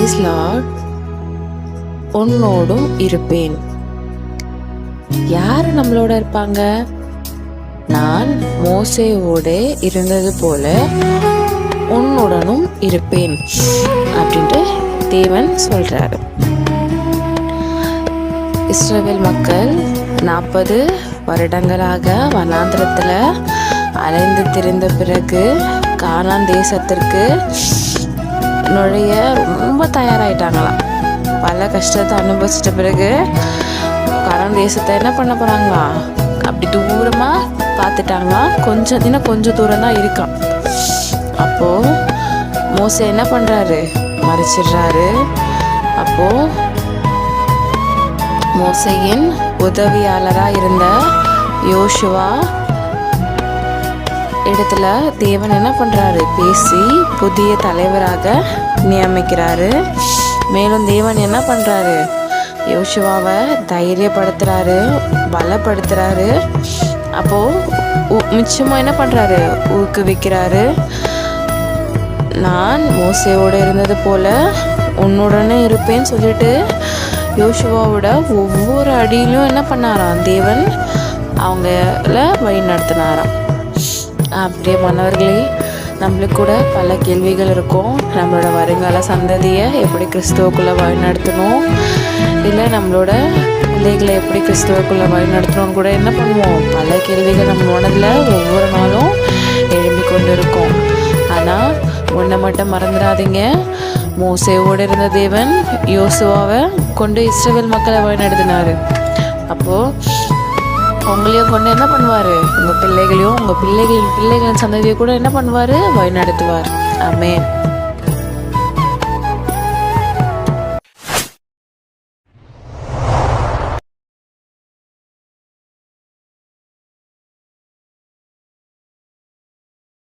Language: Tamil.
Price Lord. உன்னோடும் இருப்பேன். யார் நம்மளோட இருப்பாங்க? நான் மோசேயோடு இருந்தது போல உன்னுடனும் இருப்பேன் அப்படின்ட்டு தேவன் சொல்றாரு. இஸ்ரவேல் மக்கள் 40 வருடங்களாக வனாந்திரத்துல அலைந்து திரிந்த பிறகு கானான் தேசத்திற்கு நுழைய ரொம்ப தயாராயிட்டாங்களாம். பல கஷ்டத்தை அனுபவிச்சிட்ட பிறகு கானான் தேசத்தை என்ன பண்ண போறாங்களா, அப்படி தூரமா பார்த்துட்டாங்களாம். கொஞ்சம் தூரம் தான் இருக்கான். அப்போ மோசே என்ன பண்றாரு, மறைச்சிடுறாரு. அப்போ மோசேயின் உதவியாளராக இருந்த யோசுவா இடத்துல தேவன் என்ன பண்றாரு, பேசி புதிய தலைவராக நியமிக்கிறாரு. மேலும் தேவன் என்ன பண்றாரு, யோசுவாவை தைரியப்படுத்துறாரு, பலப்படுத்துறாரு. அப்போ மிச்சமா என்ன பண்றாரு, ஊக்குவிக்கிறாரு. நான் மோசேயோட இருந்தது போல உன்னுடனே இருப்பேன்னு சொல்லிட்டு யோசுவாவோட ஒவ்வொரு அடியிலும் என்ன பண்ணாராம், தேவன் அவங்கள வழி நடத்தினாராம். அப்படியே மாணவர்களே, நம்மளுக்கு கூட பல கேள்விகள் இருக்கும். நம்மளோட வருங்கால சந்ததியை எப்படி கிறிஸ்துவுக்குள்ளே வழி நடத்தணும், இல்லை நம்மளோட பிள்ளைகளை எப்படி கிறிஸ்துவுக்குள்ளே வழி நடத்தணும்னு கூட என்ன பண்ணுவோம், பல கேள்விகள் நம்ம மனதில் ஒவ்வொரு நாளும் எழும்பி கொண்டு இருக்கோம். ஆனால் ஒன்றை மட்டும் மறந்துடாதீங்க, மோசேவோடு இருந்த தேவன் யோசுவாவை கொண்டு இஸ்ரவேல் மக்களை வழி நடத்தினார். அப்போது உங்களையும் கொண்டு என்ன பண்ணுவார், உங்கள் பிள்ளைகளையும் உங்கள் பிள்ளைகளின் சந்ததியை கூட என்ன பண்ணுவார், வழி நடத்துவார். ஆமென்.